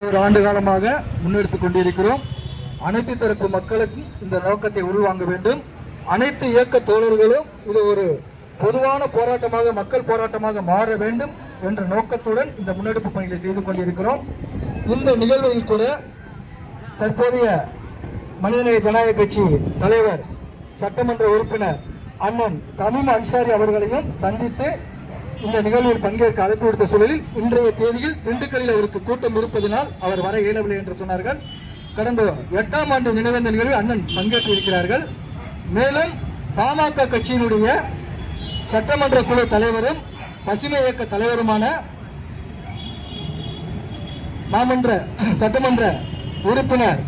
ஒரு ஆண்டு காலமாக முன்னெடுத்துக் கொண்டிருக்கிறோம். அனைத்து தரப்பு மக்களுக்கும் இந்த நோக்கத்தை உள்வாங்க வேண்டும். அனைத்து இயக்க தோழர்களும் இது ஒரு பொதுவான போராட்டமாக, மக்கள் போராட்டமாக மாற வேண்டும் என்ற நோக்கத்துடன் இந்த முன்னெடுப்பு பணிகளை செய்து கொண்டிருக்கிறோம். இந்த நிகழ்வில் கூட தற்போதைய மனிதநேய ஜனநாயக கட்சி தலைவர், சட்டமன்ற உறுப்பினர் அண்ணன் தமீம் அன்சாரி அவர்களையும் சந்தித்து இந்த நிகழ்வில் பங்கேற்க அழைப்பு விடுத்த சூழலில் இன்றைய தேதியில் திண்டுக்கல்லில் அவருக்கு கூட்டம் இருப்பதனால் அவர் வர இயலவில்லை என்று சொன்னார்கள். கடந்த 8ஆம் ஆண்டு நினைவேந்த நிகழ்வில் அண்ணன் பங்கேற்று இருக்கிறார்கள். மேலும் பாமக கட்சியினுடைய சட்டமன்ற குழு தலைவரும் பசுமை இயக்க தலைவருமான மாமன்ற சட்டமன்ற உறுப்பினர்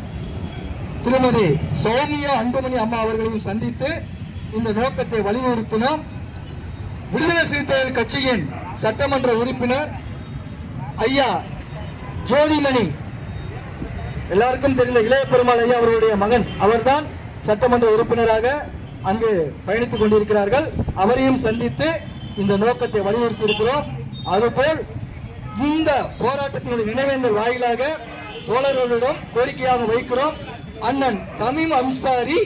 திருமதி சௌமியா அன்புமணி அம்மா அவர்களையும் சந்தித்து இந்த நோக்கத்தை வலியுறுத்தினோம். விடுதலை சிறுத்தைகள் கட்சியின் சட்டமன்ற உறுப்பினர் ஐயா ஜோதிமணி, எல்லாருக்கும் தெரிந்த இளைய பெருமாள் ஐயா அவருடைய மகன், அவர்தான் சட்டமன்ற உறுப்பினராக அங்கு பயணித்துக் கொண்டிருக்கிறார்கள். அவரையும் சந்தித்து இந்த நோக்கத்தை வலியுறுத்தி இருக்கிறோம். அதுபோல் இந்த போராட்டத்தினுடைய நினைவேந்தல் வாயிலாக தோழர்களிடம் கோரிக்கையாக வைக்கிறோம். அண்ணன் தமீம் அன்சாரி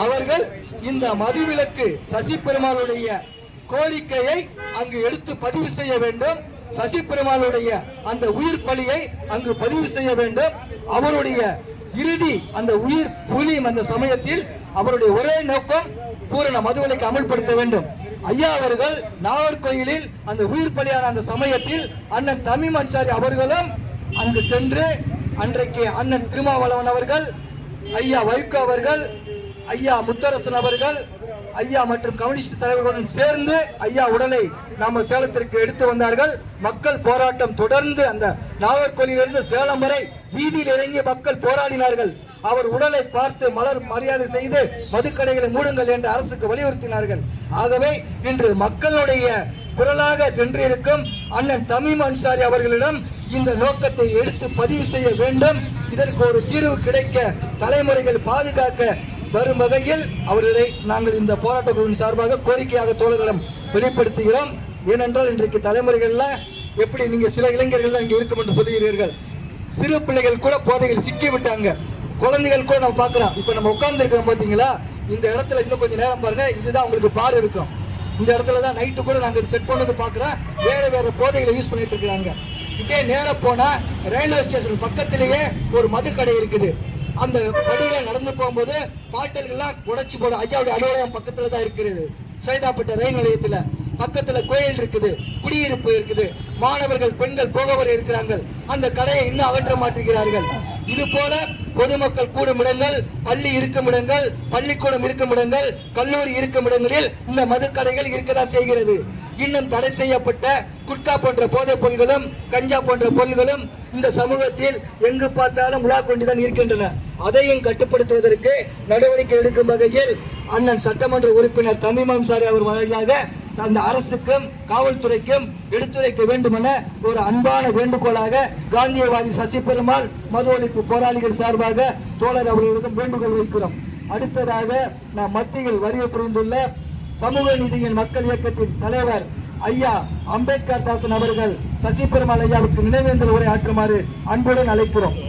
அவர்கள் இந்த மதுவிலக்கு சசி பெருமாளுடைய கோரிக்கையை அங்கு எடுத்து பதிவு செய்ய வேண்டும். சசி பெருமாளுடைய அந்த உயிர் பலியை அங்கு பதிவு செய்ய வேண்டும். அவருடைய இறுதி அந்த உயிர் புலியும் அந்த சமயத்தில் அவருடைய ஒரே நோக்கம் பூரண மதுவிலக்கு அமல்படுத்த வேண்டும். ஐயா அவர்கள் நாகர்கோயிலில் அந்த உயிர் பலியான அந்த சமயத்தில் அண்ணன் தமீம் அன்சாரி அவர்களும் அங்கு சென்று அன்றைக்கு அண்ணன் திருமாவளவன் அவர்கள், ஐயா வைகோ அவர்கள், ஐயா முத்தரசன் அவர்கள், ஐயா மற்றும் கம்யூனிஸ்ட் தலைவர்களுடன் சேர்ந்து ஐயா உடலை நாம சேலத்திற்கு எடுத்து வந்தார்கள். மக்கள் போராட்டம் தொடர்ந்து அந்த நாகர்கோயிலிருந்து சேலம் வரை வீதியில் இறங்கி மக்கள் போராடினார்கள். அவர் உடலை பார்த்து மலர் மரியாதை செய்து மதுக்கடைகளை மூடுங்கள் என்று அரசுக்கு வலியுறுத்தினார்கள். ஆகவே இன்று மக்களுடைய குரலாக சென்றிருக்கும் அண்ணன் தமீம் அன்சாரி அவர்களிடம் இந்த நோக்கத்தை எடுத்து பதிவு செய்ய வேண்டும். இதற்கு ஒரு தீர்வு கிடைக்க, தலைமுறைகள் பாதுகாக்க வரும் வகையில் அவர்களை நாங்கள் இந்த போராட்ட குழுவின் சார்பாக கோரிக்கையாக தோழர்களிடம் வெளிப்படுத்துகிறோம். ஏனென்றால் இன்றைக்கு தலைமுறைகள்ல எப்படி நீங்க சில இளைஞர்கள் தான் இங்கே இருக்கும் என்று சொல்லுகிறீர்கள், சிறு பிள்ளைகள் கூட போதைகள் சிக்கி விட்டாங்க. குழந்தைகள் கூட நம்ம பார்க்குறோம். இப்போ நம்ம உட்கார்ந்து இருக்கிறோம் பார்த்தீங்களா, இந்த இடத்துல இன்னும் கொஞ்சம் நேரம் பாருங்க, இதுதான் உங்களுக்கு பார் இருக்கும். இந்த இடத்துல தான் நைட்டு கூட நாங்கள் செட் பண்ணது பார்க்குறோம். வேறு போதைகளை யூஸ் பண்ணிட்டு இருக்கிறாங்க. இப்படியே நேரம் போனால் ரயில்வே ஸ்டேஷன் பக்கத்திலேயே ஒரு மதுக்கடை இருக்குது. அந்த படியில நடந்து போகும்போது பாட்டல்கள்லாம் உடைச்சு போட ஐயாவுடைய அலுவலகம் பக்கத்துல தான் இருக்கிறது. சைதாப்பேட்டை ரயில் நிலையத்துல பக்கத்துல கோயில் இருக்குது, குடியிருப்பு இருக்குது, மாணவர்கள் பெண்கள் போகவரை இருக்கிறாங்க. அந்த கடையை இன்னும் அகற்ற மாட்டேங்கிறார்கள். இது போல பொதுமக்கள் கூடும் இடங்கள், பள்ளி இருக்கும் இடங்கள், பள்ளிக்கூடம் இருக்கும் இடங்கள், கல்லூரி இருக்கும் இடங்களில் இந்த மதுக்கடைகள் இருக்கதான் செய்கிறது. இன்னும் தடை செய்யப்பட்ட குட்கா போன்ற போதைப் பொருள்களும், கஞ்சா போன்ற பொருள்களும் இந்த சமூகத்தில் எங்கு பார்த்தாலும் உலா கொண்டுதான் இருக்கின்றன. அதையும் கட்டுப்படுத்துவதற்கு நடவடிக்கை எடுக்கும் வகையில் அண்ணன் சட்டமன்ற உறுப்பினர் தமீம் அன்சாரி அவர் வாயிலாக அந்த அரசுக்கும் காவல்துறைக்கும் எடுத்துரைக்க வேண்டும் என ஒரு அன்பான வேண்டுகோளாக காந்தியவாதி சசி பெருமாள் மது ஒழிப்பு போராளிகள் சார்பாக தோழர் அவர்களுக்கும் வேண்டுகோள் வைக்கிறோம். அடுத்ததாக நாம் மத்தியில் வருகை புரிந்துள்ள சமூக நீதியின் மக்கள் இயக்கத்தின் தலைவர் ஐயா அம்பேத்கர் தாசன் அவர்கள் சசி பெருமாள் ஐயாவுக்கு நினைவேந்தல் உரை ஆற்றுமாறு அன்புடன் அழைக்கிறோம்.